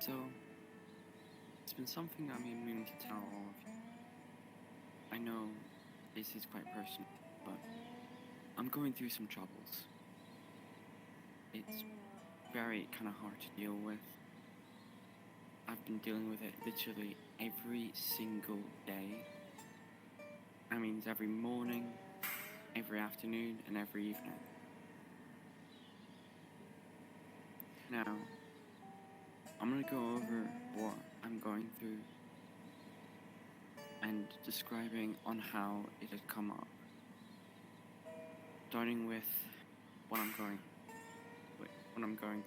So, it's been something I've been meaning to tell all of you. I know this is quite personal, but I'm going through some troubles. It's very kind of hard to deal with. I've been dealing with it literally every single day. That means every morning, every afternoon, and every evening. Now, I'm gonna go over what I'm going through and describing on how it has come up. Starting with what I'm going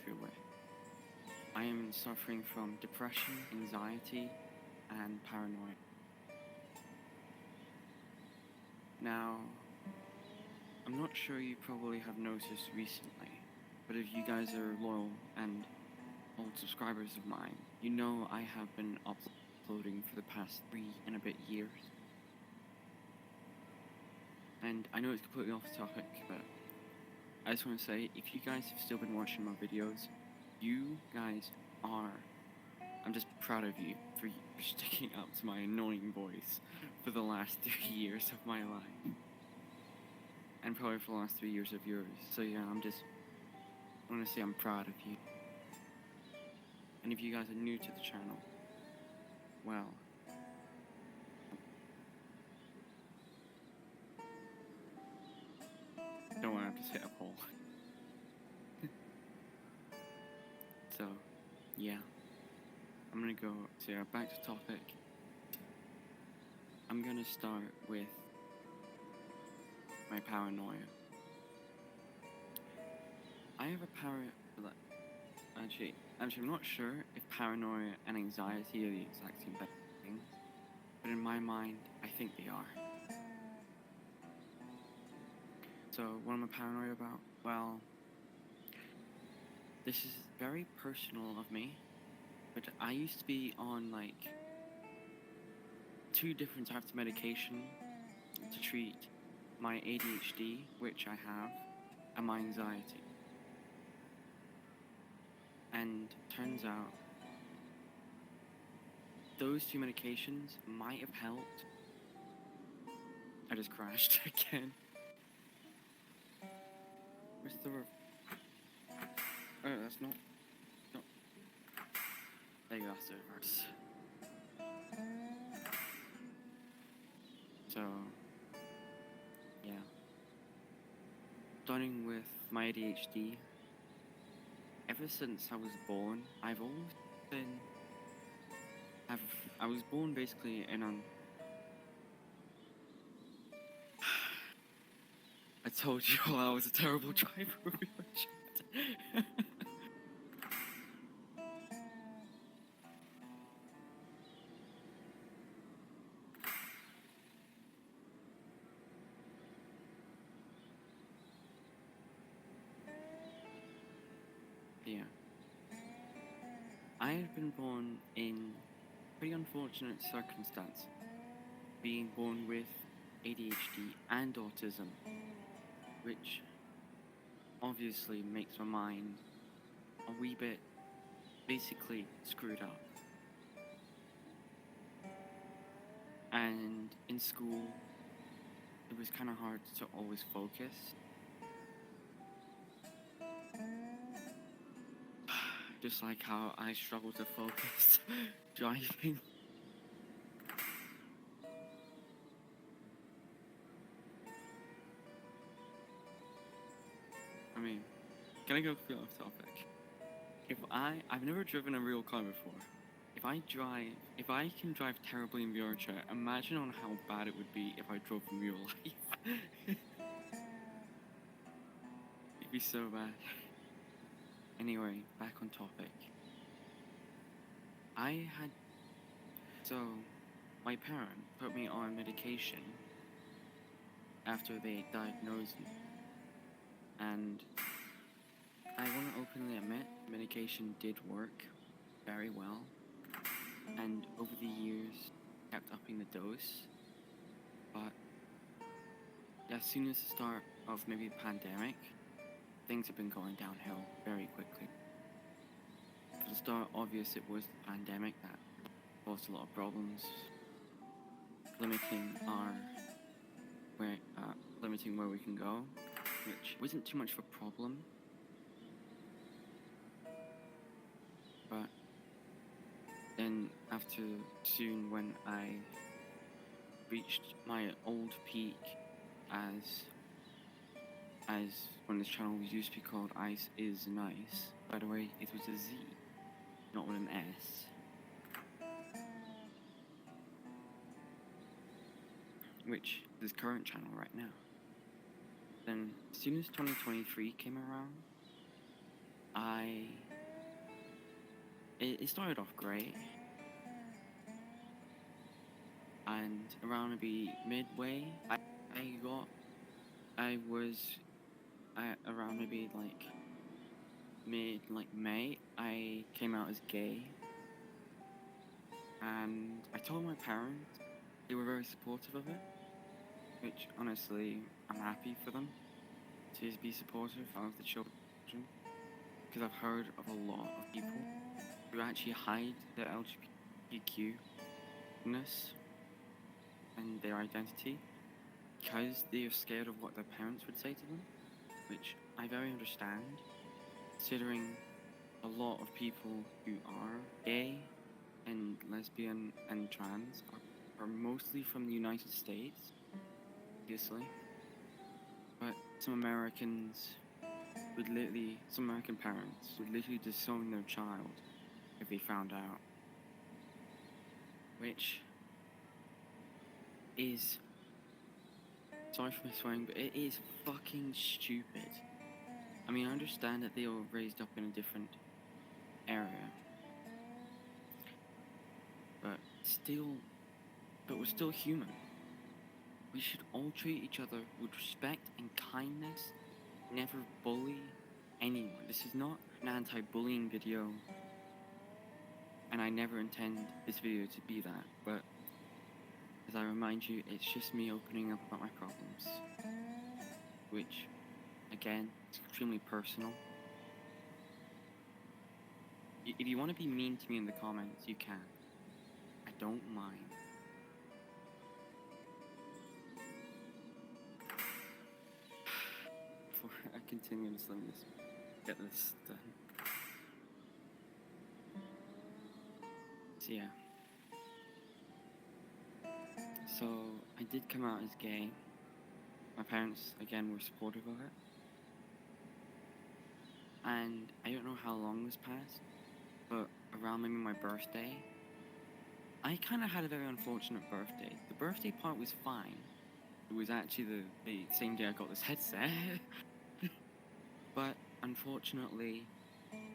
through with. I am suffering from depression, anxiety, and paranoia. Now, I'm not sure you probably have noticed recently, but if you guys are loyal and old subscribers of mine, you know I have been uploading for the past 3 and a bit years. And I know it's completely off topic, but I just want to say, if you guys have still been watching my videos, you guys are, I'm just proud of you for sticking up to my annoying voice for the last 3 years of my life. And probably for the last 3 years of yours. So yeah, I want to say I'm proud of you. And if you guys are new to the channel, well, don't worry, I've just hit a pole. So, yeah. I'm gonna go, so yeah, back to topic. I'm gonna start with my paranoia. I have a actually, I'm not sure if paranoia and anxiety are the exact same thing, but in my mind, I think they are. So, what am I paranoid about? Well, this is very personal of me, but I used to be on like 2 different types of medication to treat my ADHD, which I have, and my anxiety. And turns out those 2 medications might have helped. I just crashed again. Where's the oh, that's not. No. There you go, that's the reverse. So, yeah. Starting with my ADHD, ever since I was born, I've always been. I was born basically in I told you all I was a terrible driver of VRChat. Yeah. I had been born in pretty unfortunate circumstance, being born with ADHD and autism, which obviously makes my mind a wee bit basically screwed up. And in school, it was kind of hard to always focus. Just like how I struggle to focus driving. I mean, can I go off topic? I've never driven a real car before. If I can drive terribly in VRChat, imagine on how bad it would be if I drove in real life. It'd be so bad. Anyway, back on topic. So, my parent put me on medication after they diagnosed me. And I want to openly admit, medication did work very well. And over the years, kept upping the dose. But as soon as the start of maybe the pandemic, things have been going downhill very quickly. For the start, obvious it was the pandemic that caused a lot of problems, limiting where we can go, which wasn't too much of a problem. But then after soon, when I reached my old peak as when this channel used to be called Ice is Nice. By the way, it was a Z, not with an S. Which is this current channel right now. Then as soon as 2023 came around, it started off great. And around maybe midway, around maybe May, I came out as gay. And I told my parents, they were very supportive of it, which honestly, I'm happy for them to be supportive of the children, because I've heard of a lot of people who actually hide their LGBTQ-ness and their identity because they are scared of what their parents would say to them, which I very understand, considering a lot of people who are gay and lesbian and trans are mostly from the United States, obviously, but some American parents would literally disown their child if they found out, which is, sorry for my swearing, but it is fucking stupid. I mean, I understand that they were raised up in a different area, but we're still human. We should all treat each other with respect and kindness, never bully anyone. This is not an anti-bullying video, and I never intend this video to be that, but as I remind you, it's just me opening up about my problems, which, again, is extremely personal. If you want to be mean to me in the comments, you can. I don't mind. Before I continue, just let me get this done. So yeah. So I did come out as gay. My parents, again, were supportive of it. And I don't know how long this passed, but around maybe my birthday, I kind of had a very unfortunate birthday. The birthday part was fine. It was actually the same day I got this headset. But unfortunately,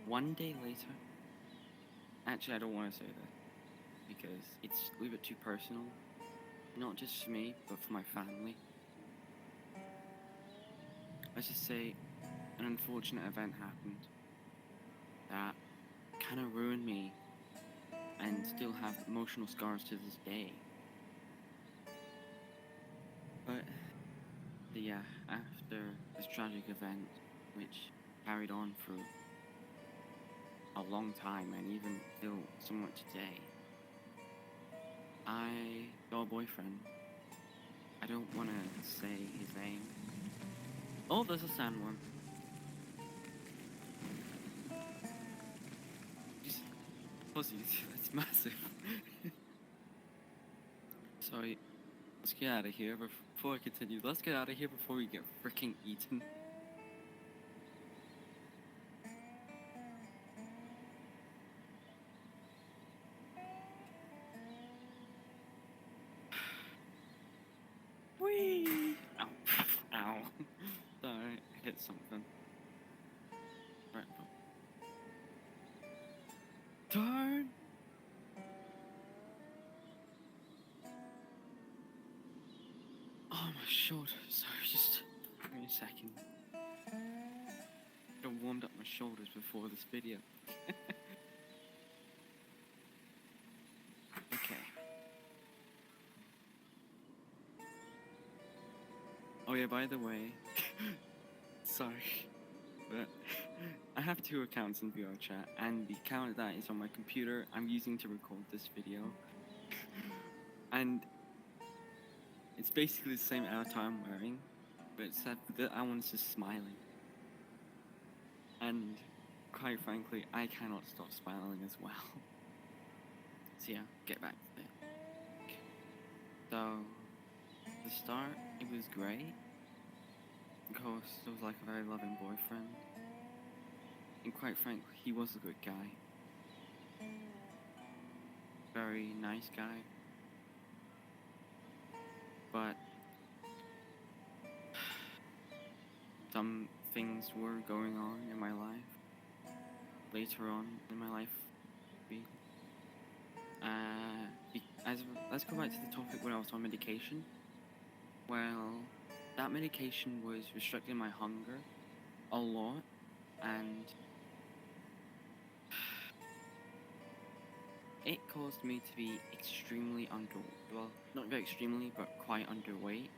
one day later, actually I don't want to say that, because it's a little bit too personal. Not just for me, but for my family. Let's just say an unfortunate event happened that kind of ruined me and still have emotional scars to this day. But yeah, after this tragic event, which carried on for a long time and even still somewhat today, I got a boyfriend. I don't want to say his name. Oh, there's a sandworm. Just pussies. It's massive. Sorry. Let's get out of here before I continue. Let's get out of here before we get freaking eaten. Whee! Ow. Ow. Sorry, I hit something. Right. Turn! Oh, my shoulders. Sorry, just give me a second. I warmed up my shoulders before this video. Okay. Oh yeah, by the way, sorry, but I have two accounts in VRChat, and the account that is on my computer I'm using to record this video. And it's basically the same avatar I'm wearing, but except that that one is just smiling. And quite frankly, I cannot stop smiling as well. So yeah, get back to it. So, the start, it was great. Of course, it was like a very loving boyfriend. And quite frankly, he was a good guy. Very nice guy. But some things were going on in my life. Later on in my life. Let's go back to the topic when I was on medication. Well, that medication was restricting my hunger a lot, and it caused me to be extremely well, not very extremely, but quite underweight,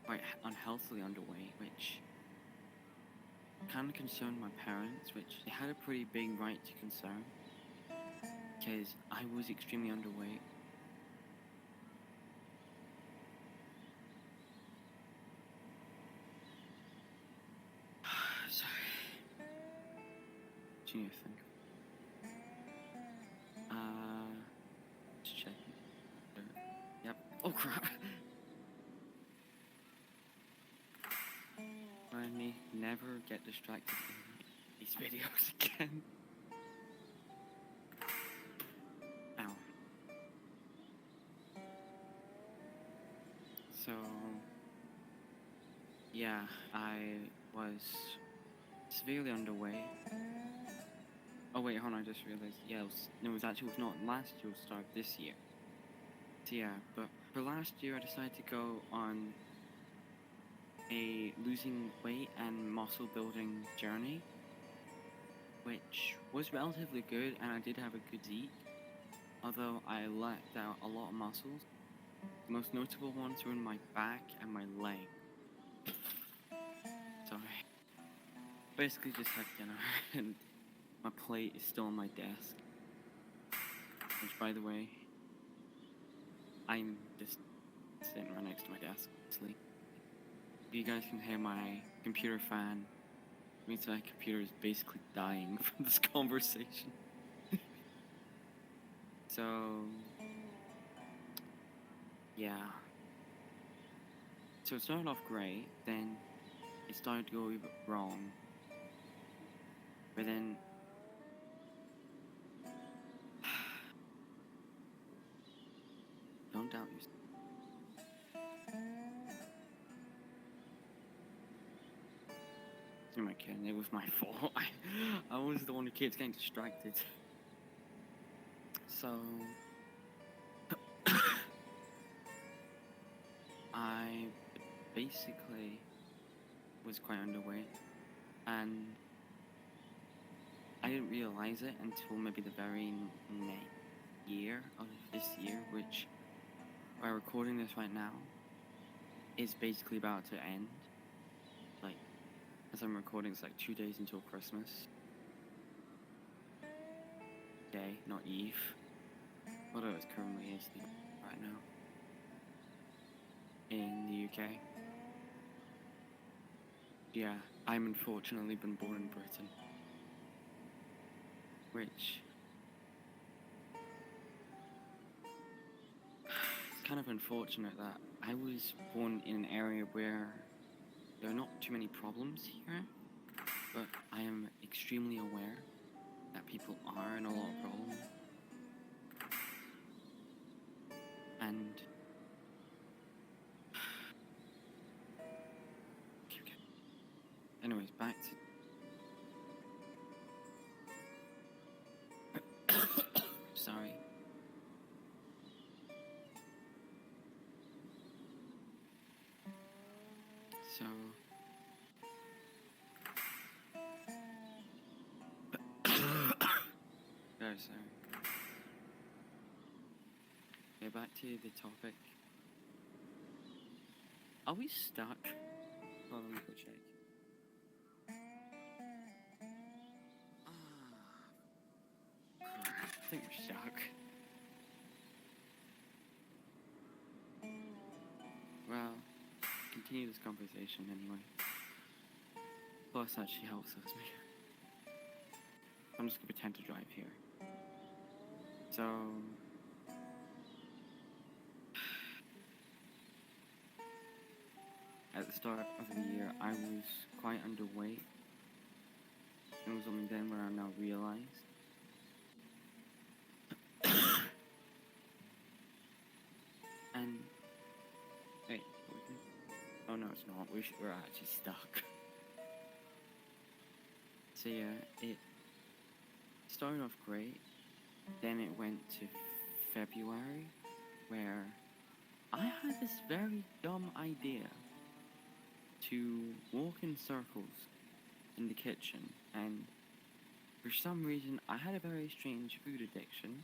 quite unhealthily underweight, which kind of concerned my parents, which they had a pretty big right to concern, because I was extremely underweight. Sorry. Junior thing. Just checking. Yep. Oh crap. Let me never get distracted in these videos again. Ow. So, yeah, I was severely underweight. Oh wait, hold on, I just realized. Yeah, it was not last year, it was the start of this year. So yeah, but for last year I decided to go on a losing weight and muscle building journey, which was relatively good, and I did have a good physique, although I left out a lot of muscles. The most notable ones were in my back and my leg. Sorry. Basically just had dinner and my plate is still on my desk. Which, by the way, I'm just sitting right next to my desk, sleep. If you guys can hear my computer fan, it means my computer is basically dying from this conversation. So, yeah. So it started off great, then it started to go a bit wrong. But then don't doubt yourself. Who am I kidding? It was my fault. I was the one who keeps getting distracted. So I basically was quite underweight, and I didn't realize it until maybe the very next year of this year, which, by recording this right now, is basically about to end. Like, as I'm recording, it's like 2 days until Christmas Day, not Eve. Although it currently is right now in the UK. Yeah, I'm unfortunately been born in Britain, which it's kind of unfortunate that I was born in an area where there are not too many problems here, but I am extremely aware that people are in a lot of problems. And anyways, back to sorry. So very sorry. Okay, back to the topic. Are we stuck? Well, let me go check. continue this conversation anyway. Plus, that she helps us. I'm just gonna pretend to drive here. So, at the start of the year, I was quite underweight. It was only then where I now realized. And wait, oh no, it's not. We're actually stuck. So yeah, it started off great. Then it went to February, where I had this very dumb idea to walk in circles in the kitchen, and for some reason I had a very strange food addiction.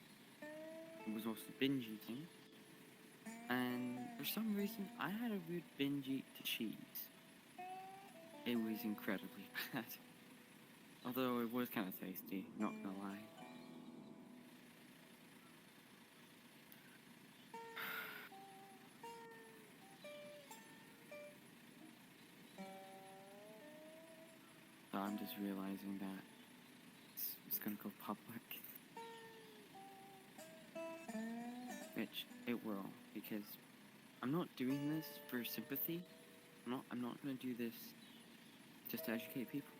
It was also binge eating, and for some reason I had a weird binge eat to cheese. It was incredibly bad, although it was kind of tasty, not gonna lie. So I'm just realizing that it's gonna go public. Which it will, because I'm not doing this for sympathy. I'm not gonna do this just to educate people.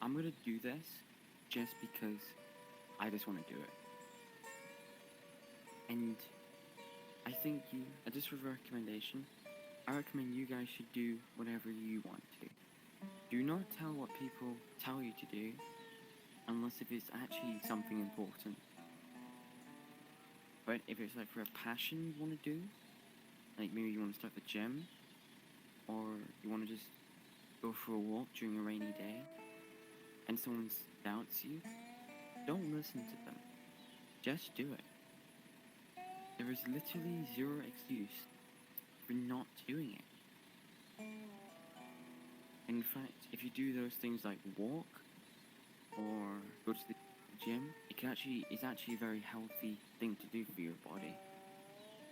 I'm gonna do this just because I just want to do it. And I think just for recommendation, I recommend you guys should do whatever you want to. Do not tell what people tell you to do, unless if it's actually something important. But if it's like for a passion you want to do, like maybe you want to start the gym, or you want to just go for a walk during a rainy day, and someone doubts you, don't listen to them. Just do it. There is literally zero excuse for not doing it. In fact, if you do those things like walk or go to the gym, it's actually a very healthy thing to do for your body.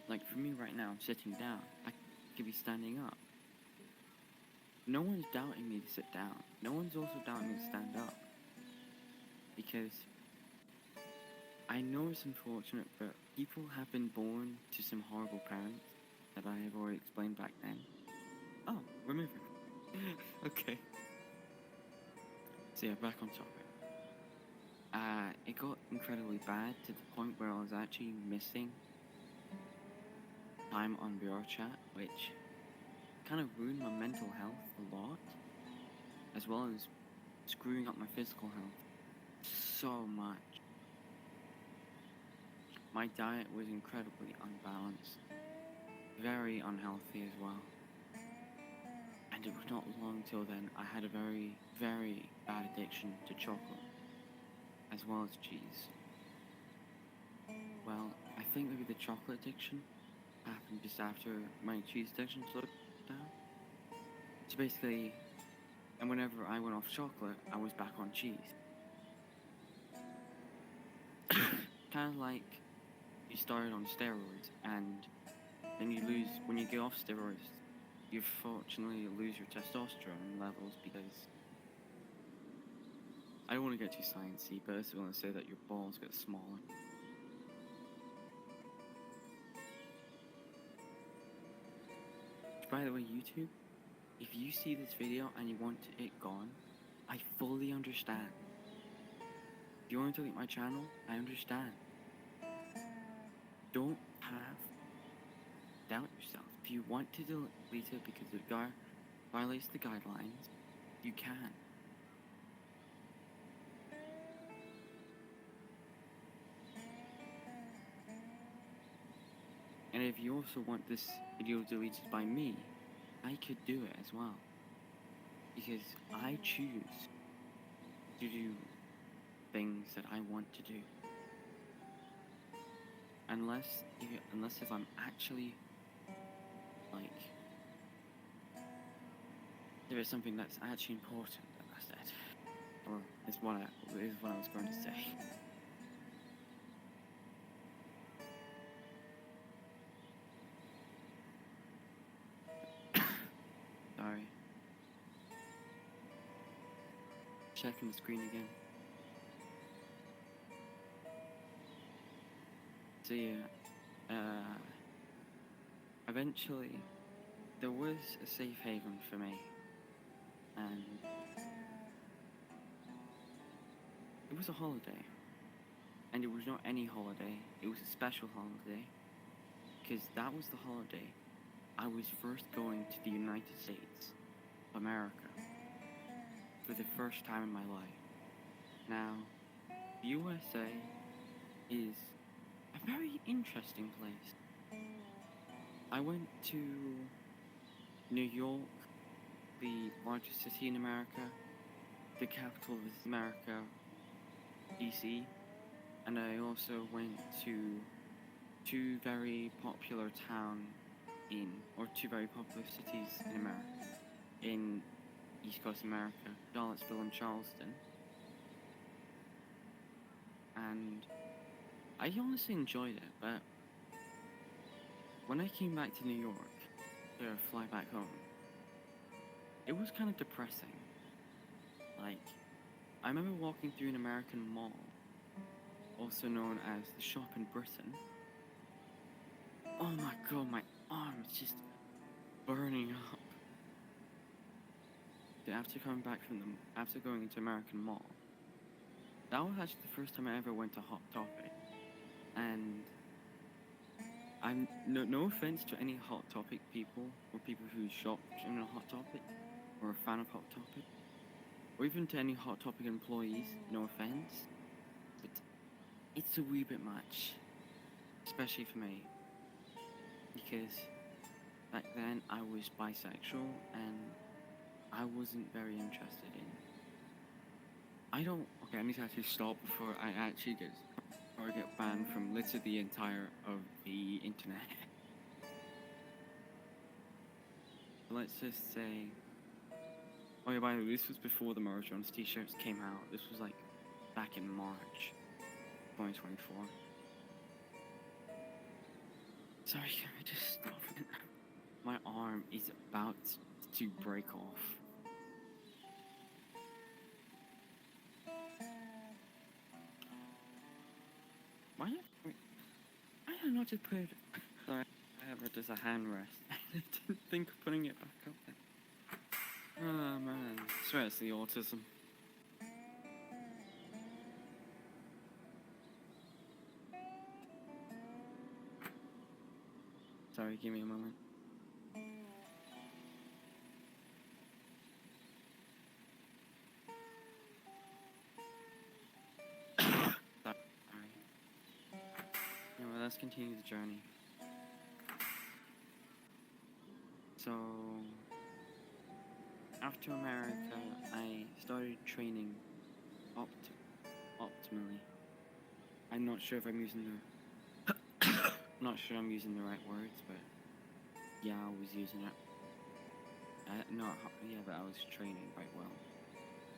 Like for me right now, I'm sitting down. I could be standing up. No one's doubting me to sit down. No one's also doubting me to stand up. Because I know it's unfortunate, but people have been born to some horrible parents that I have already explained back then. Oh, we're moving. Okay. So yeah, back on topic. It got incredibly bad to the point where I was actually missing time on VRChat, which kind of ruined my mental health a lot, as well as screwing up my physical health so much. My diet was incredibly unbalanced, very unhealthy as well. And it was not long till then I had a very, very bad addiction to chocolate, as well as cheese. Well, I think maybe the chocolate addiction happened just after my cheese addiction slowed down. So basically, and whenever I went off chocolate, I was back on cheese. Kind of like you started on steroids, and then when you get off steroids, you fortunately lose your testosterone levels because, I don't want to get too sciencey, but I just want to say that your balls get smaller. By the way, YouTube, if you see this video and you want it gone, I fully understand. If you want to delete my channel, I understand. Don't doubt yourself. If you want to delete it because it violates the guidelines, you can. And if you also want this video deleted by me, I could do it as well. Because I choose to do things that I want to do. Unless if I'm actually, like, there is something that's actually important, then that's it. Or is what I was going to say. checking the screen again. So yeah, eventually there was a safe haven for me, and it was a holiday. And it was not any holiday, it was a special holiday, because that was the holiday I was first going to the United States of America for the first time in my life. Now, the USA is a very interesting place. I went to New York, the largest city in America, the capital of America, DC, and I also went to two very popular cities in America, in East Coast America, Charlottesville and Charleston. And I honestly enjoyed it, but when I came back to New York to fly back home, it was kind of depressing. Like, I remember walking through an American mall, also known as the Shop in Britain. Oh my god, my arm's just burning up. After going into American Mall, that was actually the first time I ever went to Hot Topic. And I'm no offense to any Hot Topic people, or people who shop in a Hot Topic, or a fan of Hot Topic, or even to any Hot Topic employees, no offense, but it's a wee bit much, especially for me, because back then I was bisexual and I wasn't very interested in. Okay, I need to actually stop before I actually get banned from literally the entire of the internet. Let's just say, oh yeah, by the way, this was before the Merge Runs t-shirts came out. This was like back in March 2024. Sorry, can I just stop? My arm is about to break off. Why did I not just put it? Sorry, I have it as a hand rest. I didn't think of putting it back up there. Oh man, I swear it's the autism. Sorry, give me a moment. Anyway, let's continue the journey. So, after America, I started training optimally. I'm not sure if I'm using the right words, but yeah, I was using it. But I was training quite well.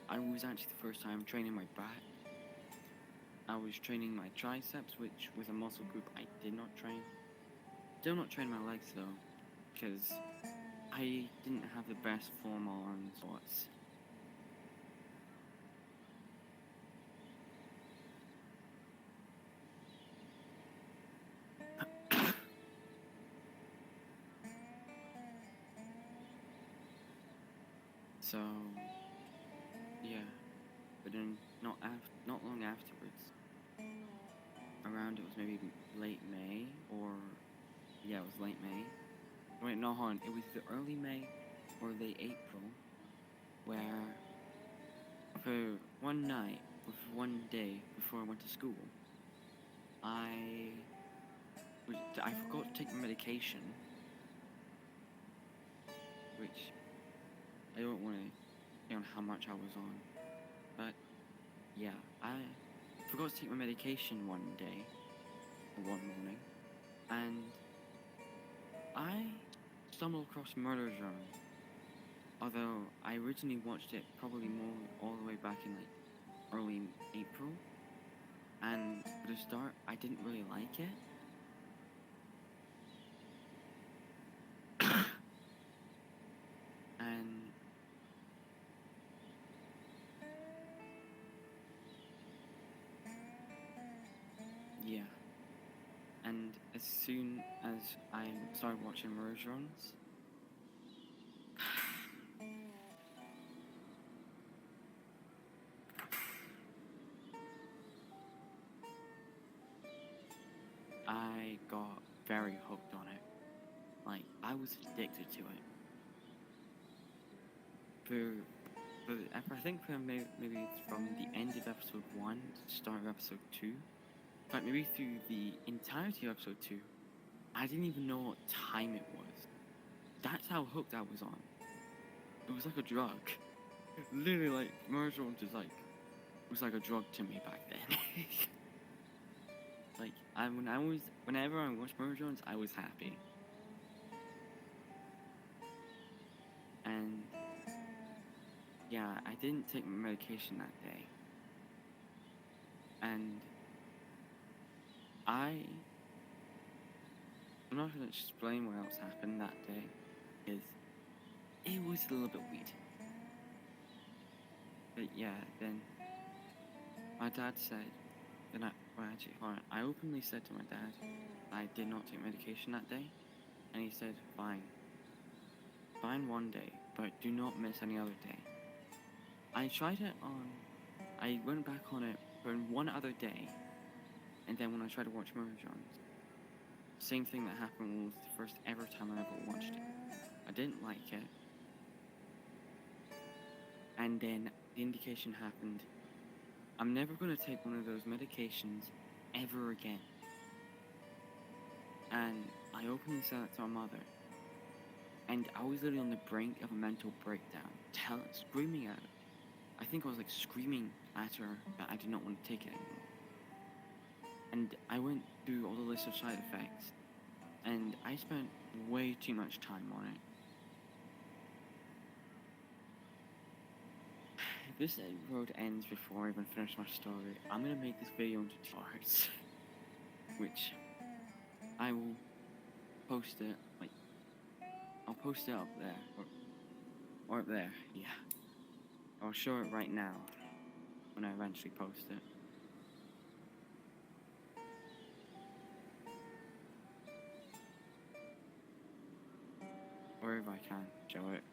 I was actually the first time training my back. I was training my triceps, which was a muscle group I did not train. Still not train my legs though, because I didn't have the best form arms what's. So yeah, but then not long afterwards, around it was maybe late May, or yeah, it was late May. Wait, no, hold on. It was the early May or late April, where for one night, or for one day before I went to school, I forgot to take my medication, which I don't want to say on how much I was on, but yeah, I forgot to take my medication one day, or one morning, and I stumbled across Murder Zone. Although I originally watched it probably more all the way back in like early April, and for the start I didn't really like it. And as soon as I started watching merge runs, I got very hooked on it. Like, I was addicted to it. I think for maybe it's from the end of episode 1 to start of episode 2. But maybe through the entirety of episode 2, I didn't even know what time it was. That's how hooked I was on. It was like a drug. Literally, like, merge runs was like a drug to me back then. Like, whenever I watched merge runs, I was happy. And yeah, I didn't take my medication that day. And I'm not going to explain what else happened that day, because it was a little bit weird. But yeah, then my dad said, I openly said to my dad I did not take medication that day, and he said, fine one day, but do not miss any other day. I went back on it for one other day, and then when I tried to watch merge runs, same thing that happened was the first ever time I ever watched it. I didn't like it, and then the indication happened. I'm never going to take one of those medications ever again. And I openly said it to my mother, and I was literally on the brink of a mental breakdown, screaming at her. I think I was like screaming at her that I did not want to take it anymore. And I went through all the list of side effects, and I spent way too much time on it. If this road ends before I even finish my story, I'm gonna make this video into 2 parts, which I will post it, I'll post it up there, or up there, yeah. I'll show it right now, when I eventually post it. Or if I can show it.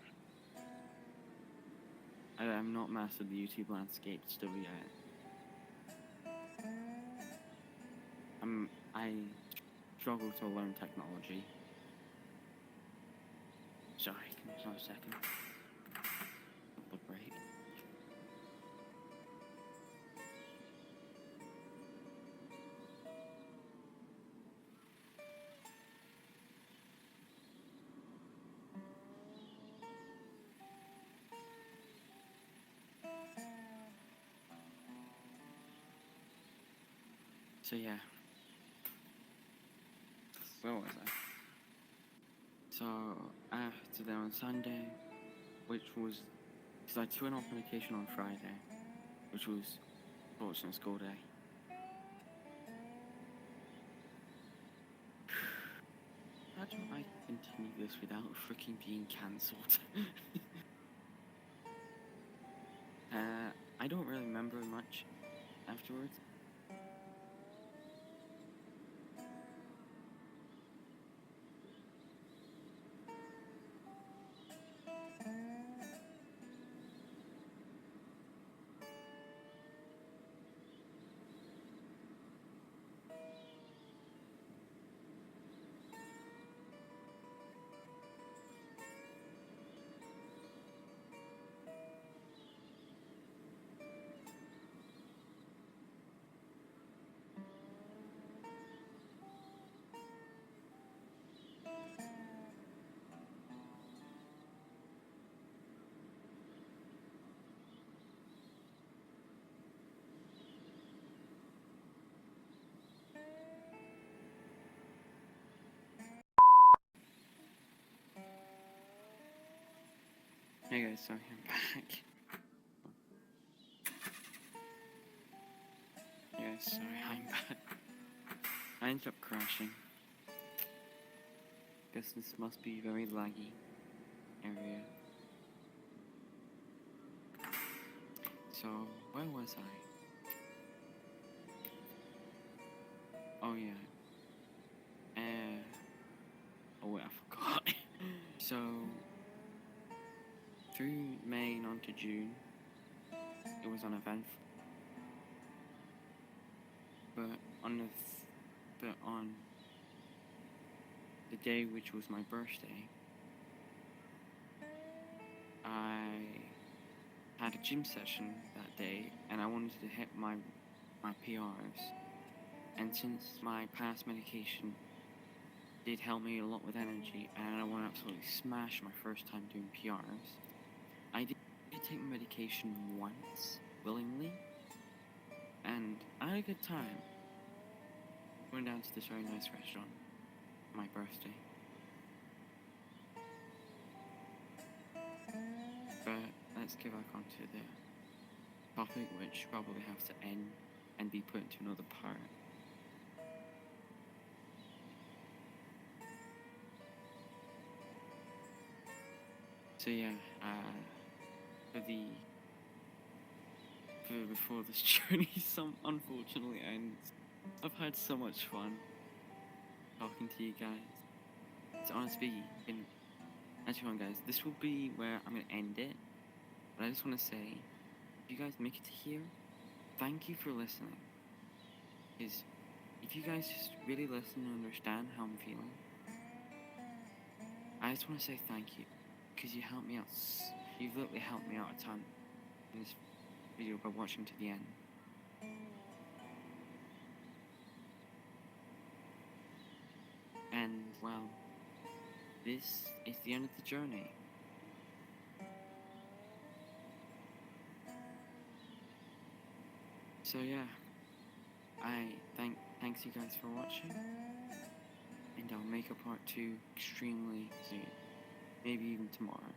I'm not mastered the YouTube landscape still yet. I struggle to learn technology. Sorry, give me a second. The break. So yeah. Where was I? So after that on Sunday, which was because I took off medication on Friday, which was fortunate school day. How do I continue this without freaking being cancelled? I don't really remember much afterwards. Hey guys, sorry, I'm back. Hey guys, sorry, I'm back. I ended up crashing. Guess this must be a very laggy area. So, where was I? Oh yeah. Oh wait, I forgot. So through May and on to June, it was uneventful. But on the day which was my birthday, I had a gym session that day, and I wanted to hit my PRs. And since my past medication did help me a lot with energy, and I want to absolutely smash my first time doing PRs, I did take my medication once, willingly, and I had a good time. Went down to this very nice restaurant for my birthday. But let's get back onto the topic, which probably has to end and be put into another part. So yeah, before this journey unfortunately ends, I've had so much fun talking to you guys. It's honestly been, actually, guys, this will be where I'm gonna end it. But I just want to say, if you guys make it to here, thank you for listening. Because if you guys just really listen and understand how I'm feeling, I just want to say thank you. Because you helped me out. You've literally helped me out a ton in this video by watching to the end. And, well, this is the end of the journey. So yeah, thanks you guys for watching, and I'll make a part 2 extremely soon, maybe even tomorrow.